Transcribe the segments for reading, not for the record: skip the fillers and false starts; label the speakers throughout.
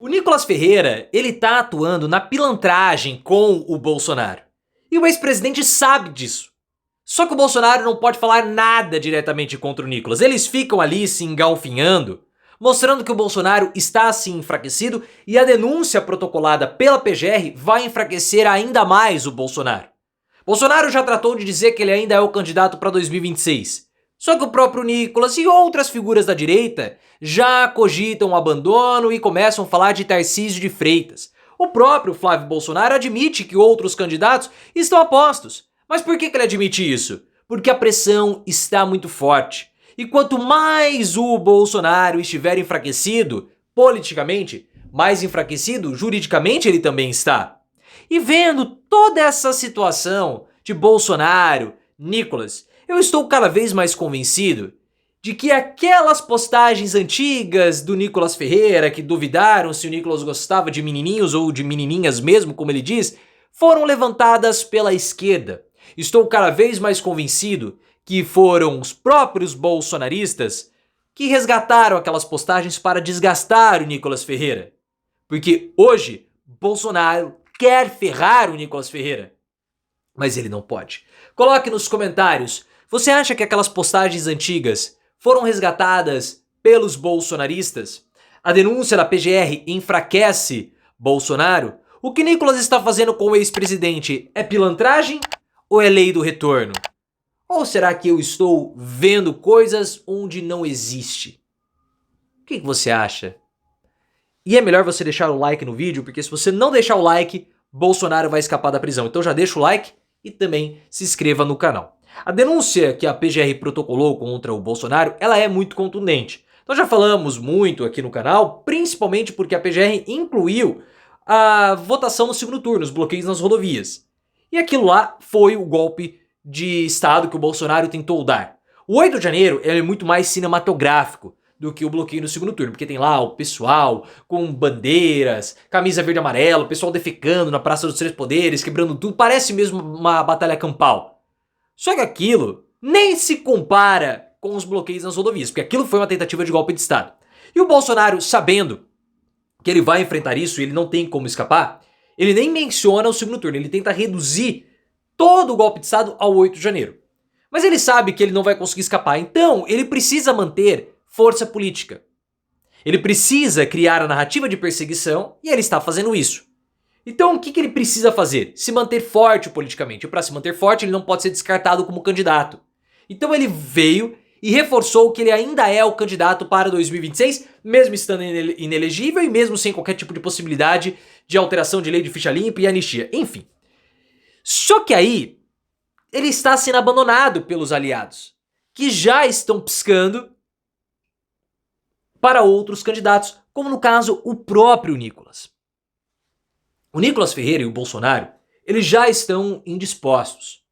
Speaker 1: O Nicolas Ferreira, ele tá atuando na pilantragem com o Bolsonaro. E o ex-presidente sabe disso. Só que o Bolsonaro não pode falar nada diretamente contra o Nicolas. Eles ficam ali se engalfinhando, mostrando que o Bolsonaro está assim enfraquecido e a denúncia protocolada pela PGR vai enfraquecer ainda mais o Bolsonaro. Bolsonaro já tratou de dizer que ele ainda é o candidato para 2026. Só que o próprio Nicolas e outras figuras da direita já cogitam o abandono e começam a falar de Tarcísio de Freitas. O próprio Flávio Bolsonaro admite que outros candidatos estão a postos. Mas por que ele admite isso? Porque a pressão está muito forte. E quanto mais o Bolsonaro estiver enfraquecido, politicamente, mais enfraquecido juridicamente ele também está. E vendo toda essa situação de Bolsonaro, Nicolas, eu estou cada vez mais convencido de que aquelas postagens antigas do Nicolas Ferreira, que duvidaram se o Nicolas gostava de menininhos ou de menininhas mesmo, como ele diz, foram levantadas pela esquerda. Estou cada vez mais convencido que foram os próprios bolsonaristas que resgataram aquelas postagens para desgastar o Nicolas Ferreira. Porque hoje, Bolsonaro quer ferrar o Nicolas Ferreira, mas ele não pode. Coloque nos comentários, você acha que aquelas postagens antigas foram resgatadas pelos bolsonaristas? A denúncia da PGR enfraquece Bolsonaro? O que Nicolas está fazendo com o ex-presidente é pilantragem ou é lei do retorno? Ou será que eu estou vendo coisas onde não existe? O que você acha? E é melhor você deixar o like no vídeo, porque se você não deixar o like, Bolsonaro vai escapar da prisão. Então já deixa o like e também se inscreva no canal. A denúncia que a PGR protocolou contra o Bolsonaro, ela é muito contundente. Nós já falamos muito aqui no canal, principalmente porque a PGR incluiu a votação no segundo turno, os bloqueios nas rodovias. E aquilo lá foi o golpe de Estado que o Bolsonaro tentou dar. O 8 de janeiro é muito mais cinematográfico do que o bloqueio no segundo turno, porque tem lá o pessoal com bandeiras, camisa verde e amarelo, o pessoal defecando na Praça dos Três Poderes, quebrando tudo, parece mesmo uma batalha campal. Só que aquilo nem se compara com os bloqueios nas rodovias, porque aquilo foi uma tentativa de golpe de Estado. E o Bolsonaro, sabendo que ele vai enfrentar isso e ele não tem como escapar, ele nem menciona o segundo turno, ele tenta reduzir todo o golpe de Estado ao 8 de janeiro. Mas ele sabe que ele não vai conseguir escapar, então ele precisa manter força política. Ele precisa criar a narrativa de perseguição e ele está fazendo isso. Então o que ele precisa fazer? Se manter forte politicamente. E para se manter forte ele não pode ser descartado como candidato. Então ele veio e reforçou que ele ainda é o candidato para 2026, mesmo estando inelegível e mesmo sem qualquer tipo de possibilidade de alteração de lei de ficha limpa e anistia. Enfim. Só que aí ele está sendo abandonado pelos aliados, que já estão piscando para outros candidatos, como no caso o próprio Nicolas. O Nicolas Ferreira e o Bolsonaro, eles já estão indispostos.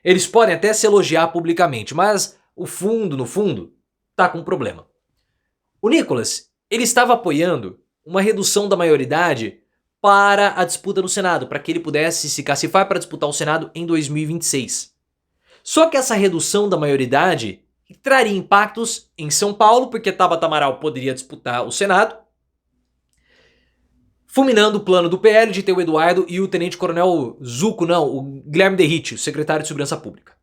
Speaker 1: Eles podem até se elogiar publicamente, mas o fundo, no fundo, tá com um problema. O Nicolas, ele estava apoiando uma redução da maioridade para a disputa no Senado, para que ele pudesse se cacifar para disputar o Senado em 2026. Só que essa redução da maioridade traria impactos em São Paulo, porque Tabata Amaral poderia disputar o Senado, fulminando o plano do PL de ter o Eduardo e o tenente-coronel Zuco, não, o Guilherme Derrite, o secretário de Segurança Pública.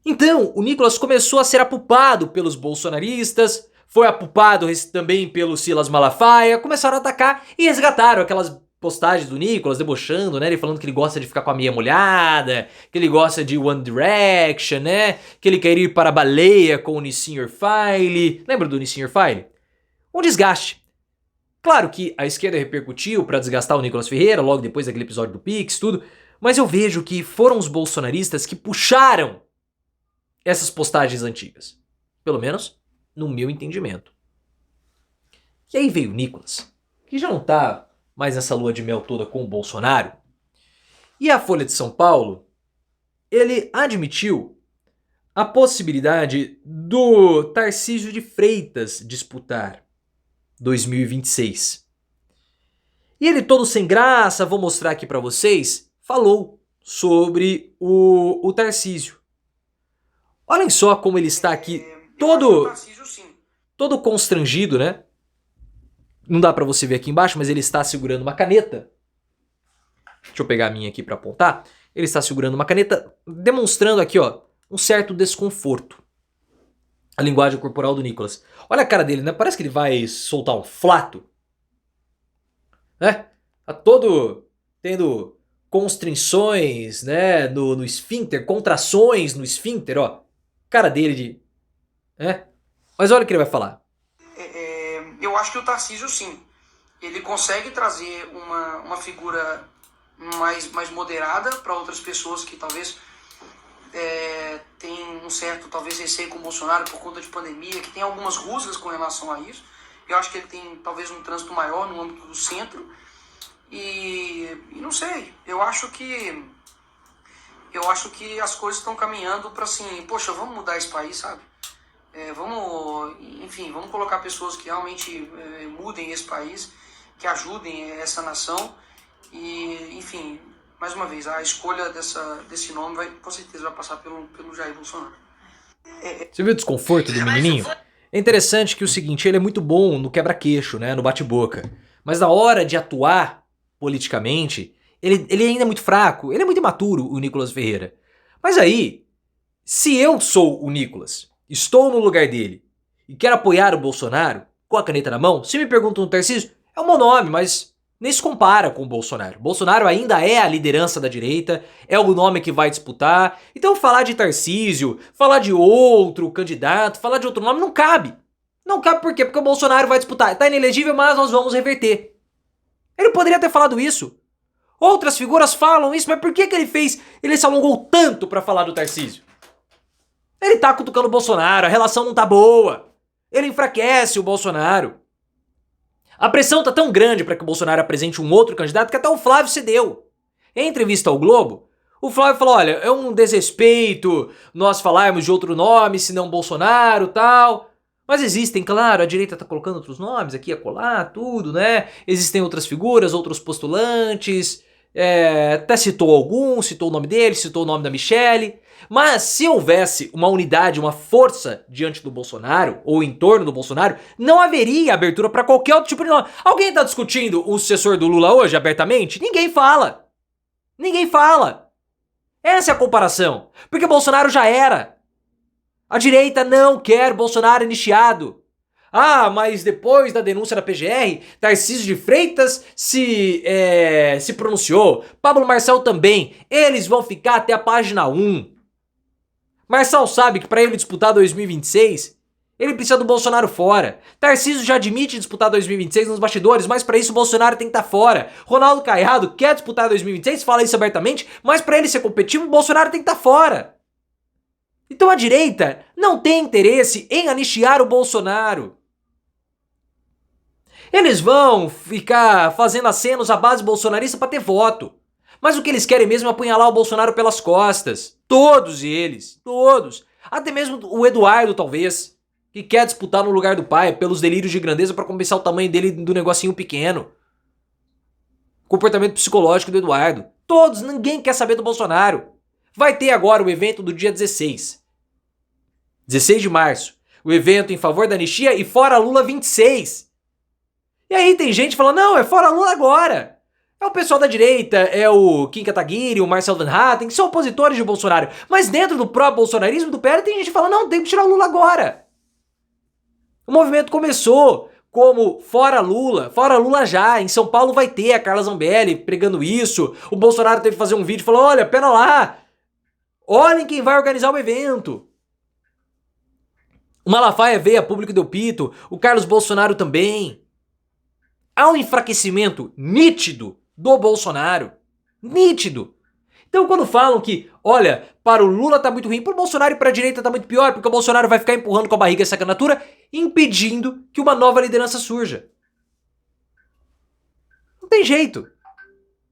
Speaker 1: Então, o Nicolas começou a ser apupado pelos bolsonaristas, foi apupado também pelo Silas Malafaia, começaram a atacar e resgataram aquelas postagens do Nicolas debochando, né? Ele falando que ele gosta de ficar com a meia molhada, que ele gosta de One Direction, né? Que ele quer ir para a baleia com o Nissin File. Lembra do Nissin File? Um desgaste. Claro que a esquerda repercutiu para desgastar o Nicolas Ferreira, logo depois daquele episódio do Pix, tudo, mas eu vejo que foram os bolsonaristas que puxaram essas postagens antigas. Pelo menos no meu entendimento. E aí veio o Nicolas, que já não tá mais nessa lua de mel toda com o Bolsonaro. E a Folha de São Paulo, ele admitiu a possibilidade do Tarcísio de Freitas disputar 2026. E ele todo sem graça, vou mostrar aqui pra vocês, falou sobre o Tarcísio. Olhem só como ele está aqui todo constrangido, né? Não dá pra você ver aqui embaixo, mas ele está segurando uma caneta. Deixa eu pegar a minha aqui pra apontar. Ele está segurando uma caneta, demonstrando aqui, ó, um certo desconforto. A linguagem corporal do Nicolas. Olha a cara dele, né? Parece que ele vai soltar um flato. Né? Tá todo tendo constrições, né? No esfíncter, contrações no esfíncter, ó. Cara dele de... né? Mas olha o que ele vai falar.
Speaker 2: Eu acho que o Tarcísio, sim, ele consegue trazer uma figura mais moderada para outras pessoas que talvez tem um certo, talvez, receio com o Bolsonaro por conta de pandemia, que tem algumas rusgas com relação a isso. Eu acho que ele tem, talvez, um trânsito maior no âmbito do centro. E não sei, eu acho que as coisas estão caminhando para assim, poxa, vamos mudar esse país, sabe? Vamos colocar pessoas que realmente mudem esse país, que ajudem essa nação. E, enfim, mais uma vez, a escolha desse nome com certeza vai passar pelo Jair Bolsonaro.
Speaker 1: Você viu o desconforto do menininho? É interessante que o seguinte, ele é muito bom no quebra-queixo, né, no bate-boca. Mas na hora de atuar politicamente, ele ainda é muito fraco, ele é muito imaturo, o Nicolas Ferreira. Mas aí, se eu sou o Nicolas, estou no lugar dele e quero apoiar o Bolsonaro, com a caneta na mão, se me perguntam no Tarcísio, é um bom nome, mas nem se compara com o Bolsonaro. Bolsonaro ainda é a liderança da direita, é o nome que vai disputar. Então falar de Tarcísio, falar de outro candidato, falar de outro nome não cabe. Não cabe por quê? Porque o Bolsonaro vai disputar. Tá inelegível, mas nós vamos reverter. Ele poderia ter falado isso. Outras figuras falam isso, mas por que ele se alongou tanto pra falar do Tarcísio? Ele tá cutucando o Bolsonaro, a relação não tá boa. Ele enfraquece o Bolsonaro. A pressão tá tão grande para que o Bolsonaro apresente um outro candidato que até o Flávio cedeu. Em entrevista ao Globo, o Flávio falou, olha, é um desrespeito nós falarmos de outro nome, senão Bolsonaro e tal. Mas existem, claro, a direita tá colocando outros nomes aqui, acolá, tudo, né? Existem outras figuras, outros postulantes. Até citou alguns, citou o nome dele, citou o nome da Michelle. Mas se houvesse uma unidade, uma força diante do Bolsonaro, ou em torno do Bolsonaro, não haveria abertura para qualquer outro tipo de nome. Alguém tá discutindo o sucessor do Lula hoje abertamente? Ninguém fala. Ninguém fala. Essa é a comparação. Porque Bolsonaro já era. A direita não quer Bolsonaro anistiado. Ah, mas depois da denúncia da PGR, Tarcísio de Freitas se pronunciou. Pablo Marçal também. Eles vão ficar até a página 1. Marçal sabe que para ele disputar 2026, ele precisa do Bolsonaro fora. Tarcísio já admite disputar 2026 nos bastidores, mas para isso o Bolsonaro tem que estar fora. Ronaldo Caiado quer disputar 2026, fala isso abertamente, mas para ele ser competitivo, o Bolsonaro tem que estar fora. Então a direita não tem interesse em anistiar o Bolsonaro. Eles vão ficar fazendo acenos à base bolsonarista para ter voto. Mas o que eles querem mesmo é apunhalar o Bolsonaro pelas costas. Todos eles. Todos. Até mesmo o Eduardo, talvez. Que quer disputar no lugar do pai pelos delírios de grandeza para compensar o tamanho dele do negocinho pequeno. Comportamento psicológico do Eduardo. Todos. Ninguém quer saber do Bolsonaro. Vai ter agora o evento do dia 16. 16 de março. O evento em favor da anistia e fora Lula 26. E aí tem gente falando, não, é fora Lula agora. É o pessoal da direita, é o Kim Kataguiri, o Marcel Van Hatten, que são opositores de Bolsonaro. Mas dentro do próprio bolsonarismo do PL tem gente que fala, não, tem que tirar o Lula agora. O movimento começou como fora Lula já. Em São Paulo vai ter a Carla Zambelli pregando isso. O Bolsonaro teve que fazer um vídeo e falou, olha, pera lá. Olhem quem vai organizar o evento. O Malafaia veio a público e deu pito. O Carlos Bolsonaro também. Há um enfraquecimento nítido do Bolsonaro. Nítido. Então quando falam que, olha, para o Lula tá muito ruim, para o Bolsonaro e para a direita tá muito pior, porque o Bolsonaro vai ficar empurrando com a barriga essa candidatura, impedindo que uma nova liderança surja. Não tem jeito.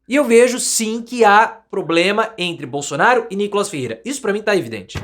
Speaker 1: E eu vejo sim que há problema entre Bolsonaro e Nicolas Ferreira. Isso para mim tá evidente.